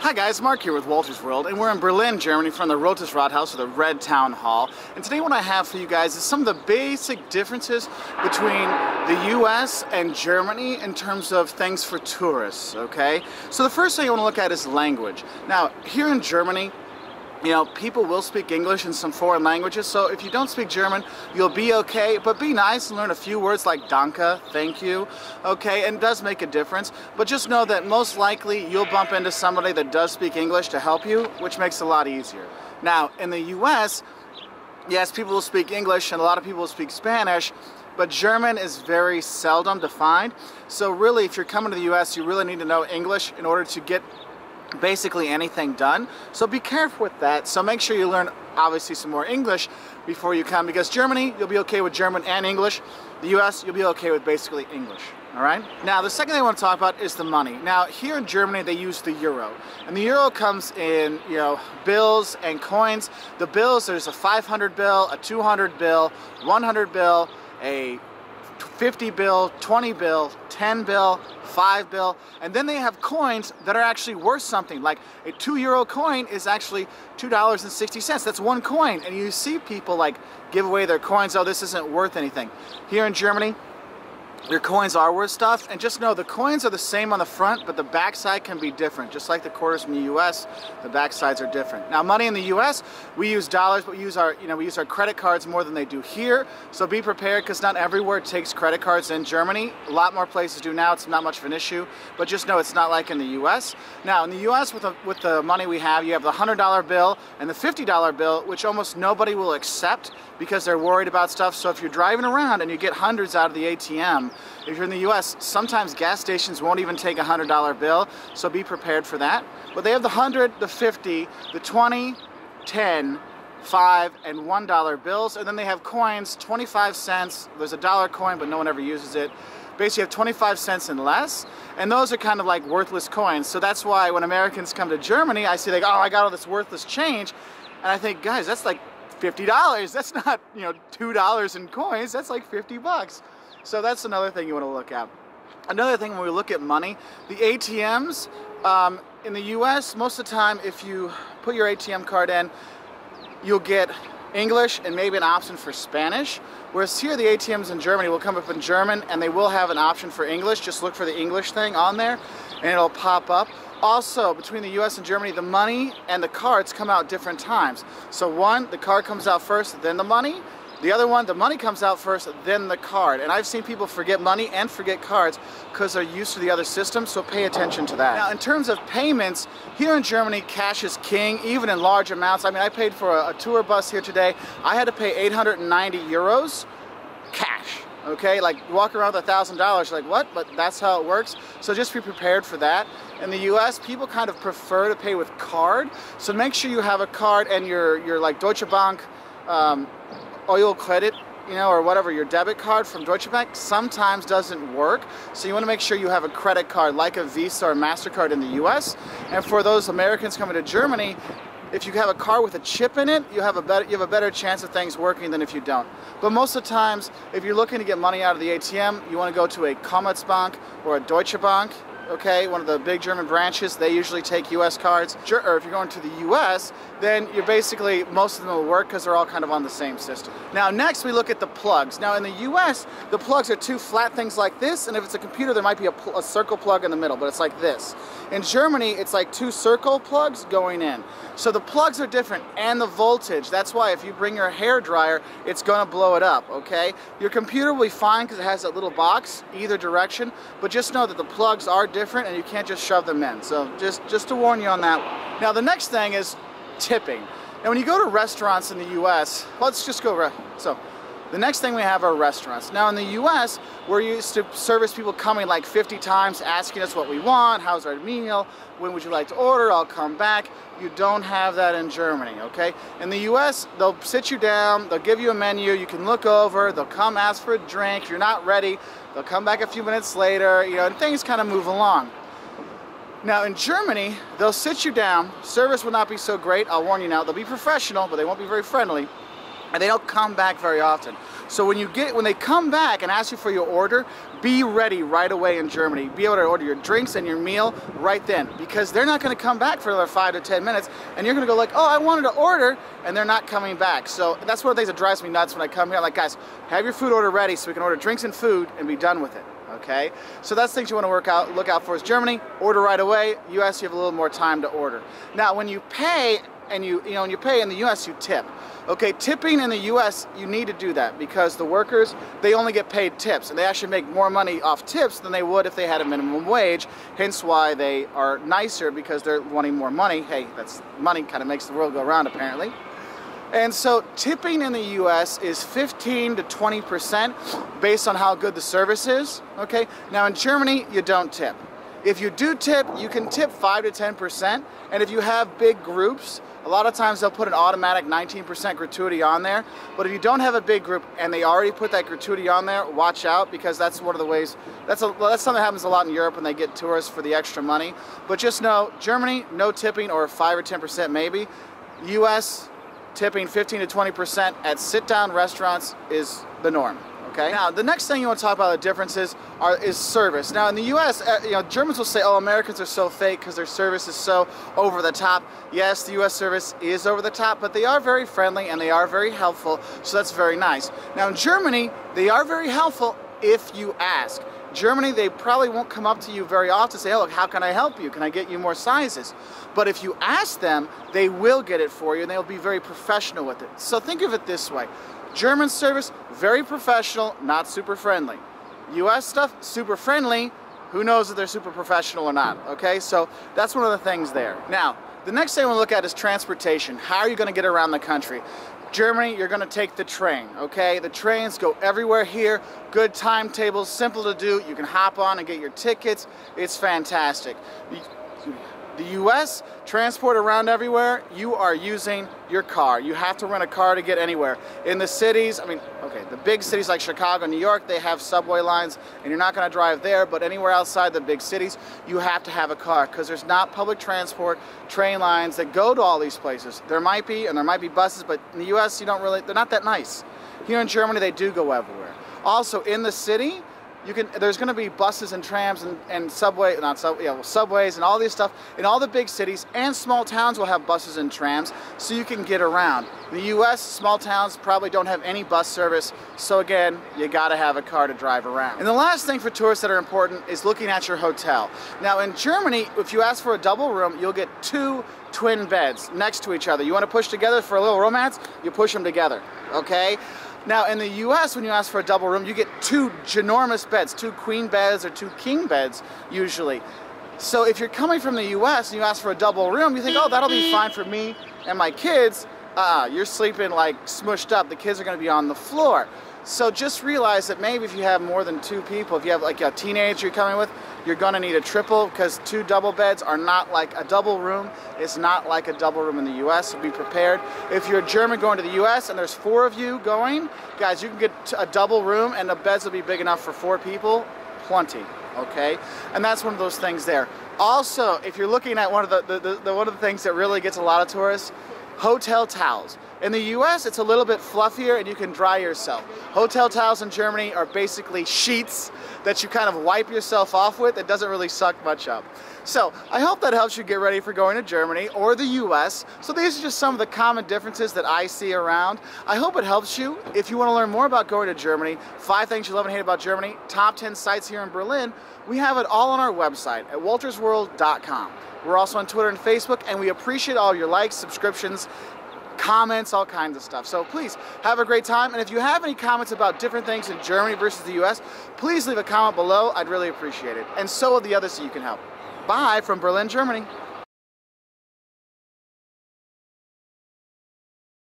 Hi guys, Mark here with Wolters World, and we're in Berlin, Germany from the Rotes Rathaus, or the Red Town Hall. And today what I have for you guys is some of the basic differences between the US and Germany in terms of things for tourists, okay? So the first thing I want to look at is language. Now, here in Germany, you know, people will speak English and some foreign languages, so if you don't speak German, you'll be okay, but be nice and learn a few words like danke, thank you, okay, and it does make a difference, but just know that most likely you'll bump into somebody that does speak English to help you, which makes it a lot easier. Now, in the US, yes, people will speak English and a lot of people will speak Spanish, but German is very seldom defined, so really if you're coming to the US, you really need to know English in order to get basically anything done. So be careful with that. So make sure you learn obviously some more English before you come, because Germany, you'll be okay with German and English. The US, you'll be okay with basically English. All right? Now, the second thing I want to talk about is the money. Now, here in Germany, they use the euro. And the euro comes in, you know, bills and coins. The bills, there's a 500 bill, a 200 bill, 100 bill, a 50 bill, 20 bill, 10 bill, 5 bill, and then they have coins that are actually worth something. Like a €2 coin is actually $2.60. That's one coin, and you see people like give away their coins. Oh, this isn't worth anything. Here in Germany, your coins are worth stuff, and just know the coins are the same on the front, but the backside can be different. Just like the quarters in the US, the backsides are different. Now, money in the US, we use dollars, but we use our credit cards more than they do here. So be prepared, because not everywhere takes credit cards in Germany. A lot more places do now. It's not much of an issue, but just know it's not like in the US. Now, in the US, with the money we have, you have the $100 bill and the $50 bill, which almost nobody will accept because they're worried about stuff. So if you're driving around and you get hundreds out of the ATM, if you're in the US, sometimes gas stations won't even take a $100 bill, so be prepared for that. But they have the 100, the 50, the 20, 10, 5, and $1 bills, and then they have coins, 25 cents. There's a dollar coin, but no one ever uses it. Basically, you have 25 cents and less, and those are kind of like worthless coins. So that's why when Americans come to Germany, I see like, oh, I got all this worthless change, and I think, guys, that's like $50. That's not, you know, $2 in coins. That's like 50 bucks. So that's another thing you want to look at. Another thing when we look at money, the ATMs in the US, most of the time if you put your ATM card in, you'll get English and maybe an option for Spanish. Whereas here the ATMs in Germany will come up in German and they will have an option for English. Just look for the English thing on there and it'll pop up. Also, between the US and Germany, the money and the cards come out different times. So one, the card comes out first, then the money. The other one, the money comes out first, then the card. And I've seen people forget money and forget cards because they're used to the other system, so pay attention to that. Now, in terms of payments, here in Germany, cash is king, even in large amounts. I mean, I paid for a tour bus here today. I had to pay 890 euros cash, okay? Like, walk around with $1,000, like, what? But that's how it works, so just be prepared for that. In the US, people kind of prefer to pay with card, so make sure you have a card and your like Deutsche Bank, oil credit, you know, or whatever, your debit card from Deutsche Bank sometimes doesn't work. So you want to make sure you have a credit card like a Visa or MasterCard in the US. And for those Americans coming to Germany, if you have a card with a chip in it, you have a better chance of things working than if you don't. But most of the times, if you're looking to get money out of the ATM, you want to go to a Commerzbank or a Deutsche Bank. Okay, one of the big German branches, they usually take US cards. Or if you're going to the US, then you're basically, most of them will work because they're all kind of on the same system. Now next we look at the plugs. Now in the US, the plugs are two flat things like this, and if it's a computer there might be a circle plug in the middle, but it's like this. In Germany, it's like two circle plugs going in. So the plugs are different, and the voltage. That's why if you bring your hair dryer, it's gonna blow it up, okay? Your computer will be fine because it has that little box either direction, but just know that the plugs are different and you can't just shove them in. So just to warn you on that one. Now the next thing is tipping. Now when you go to restaurants in the US, let's just go so the next thing we have are restaurants. Now in the US, we're used to service people coming like 50 times asking us what we want, how's our meal, when would you like to order, I'll come back. You don't have that in Germany, okay? In the US, they'll sit you down, they'll give you a menu, you can look over, they'll come ask for a drink. If you're not ready, they'll come back a few minutes later, you know, and things kind of move along. Now in Germany, they'll sit you down, service will not be so great, I'll warn you now, they'll be professional, but they won't be very friendly, and they don't come back very often. So when they come back and ask you for your order, be ready right away in Germany. Be able to order your drinks and your meal right then, because they're not going to come back for another 5 to 10 minutes, and you're going to go like, oh, I wanted to order, and they're not coming back. So that's one of the things that drives me nuts when I come here. I'm like, guys, have your food order ready so we can order drinks and food and be done with it. Okay, so that's things you want to look out for. Is Germany, order right away. US, you have a little more time to order. Now, when you pay and when you pay in the US, you tip. Okay, tipping in the US, you need to do that because the workers, they only get paid tips, and they actually make more money off tips than they would if they had a minimum wage. Hence why they are nicer, because they're wanting more money. Hey, that's money kind of makes the world go round, apparently. And so tipping in the US is 15 to 20% based on how good the service is. Okay, now in Germany, you don't tip. If you do tip, you can tip 5 to 10%, and if you have big groups, a lot of times they'll put an automatic 19% gratuity on there. But if you don't have a big group and they already put that gratuity on there, watch out, because that's one of the ways, that's something that happens a lot in Europe when they get tourists for the extra money. But just know, Germany, no tipping, or 5 or 10% maybe. US, tipping 15 to 20% at sit-down restaurants is the norm. Okay. Now, the next thing you want to talk about the differences is service. Now, in the U.S., Germans will say, "Oh, Americans are so fake because their service is so over the top." Yes, the U.S. service is over the top, but they are very friendly and they are very helpful, so that's very nice. Now, in Germany, they are very helpful if you ask. Germany, they probably won't come up to you very often and say, "Oh, look, how can I help you? Can I get you more sizes?" But if you ask them, they will get it for you, and they'll be very professional with it. So think of it this way. German service, very professional, not super friendly. US stuff, super friendly. Who knows if they're super professional or not, okay? So that's one of the things there. Now, the next thing we'll look at is transportation. How are you going to get around the country? Germany, you're going to take the train, okay? The trains go everywhere here. Good timetables, simple to do. You can hop on and get your tickets. It's fantastic. The US, transport around everywhere, you are using your car. You have to rent a car to get anywhere. In the cities, the big cities like Chicago, New York, they have subway lines, and you're not going to drive there, but anywhere outside the big cities, you have to have a car, because there's not public transport, train lines that go to all these places. There might be, and there might be buses, but in the US, they're not that nice. Here in Germany, they do go everywhere. Also, in the city, there's going to be buses and trams and subways and all this stuff. In all the big cities and small towns will have buses and trams, so you can get around. In the US, small towns probably don't have any bus service, so again, you got to have a car to drive around. And the last thing for tourists that are important is looking at your hotel. Now in Germany, if you ask for a double room, you'll get 2 twin beds next to each other. You want to push together for a little romance? You push them together, okay? Now in the US, when you ask for a double room, you get 2 ginormous beds, 2 queen beds or 2 king beds usually. So if you're coming from the US and you ask for a double room, you think, oh, that'll be fine for me and my kids. You're sleeping like smushed up. The kids are going to be on the floor. So just realize that maybe if you have more than 2 people, if you have like a teenager you're coming with, you're going to need a triple, because 2 double beds are not like a double room. It's not like a double room in the US, so be prepared. If you're a German going to the US and there's 4 of you going, guys, you can get a double room and the beds will be big enough for 4 people, plenty, okay? And that's one of those things there. Also, if you're looking at one of the things that really gets a lot of tourists, hotel towels. In the US, it's a little bit fluffier and you can dry yourself. Hotel towels in Germany are basically sheets that you kind of wipe yourself off with. It doesn't really suck much up. So I hope that helps you get ready for going to Germany or the US. So these are just some of the common differences that I see around. I hope it helps you. If you want to learn more about going to Germany, 5 things you love and hate about Germany, top 10 sites here in Berlin, we have it all on our website at woltersworld.com. We're also on Twitter and Facebook, and we appreciate all your likes, subscriptions, comments, all kinds of stuff. So please have a great time. And if you have any comments about different things in Germany versus the US, please leave a comment below. I'd really appreciate it. And so will the others so you can help. Bye from Berlin, Germany.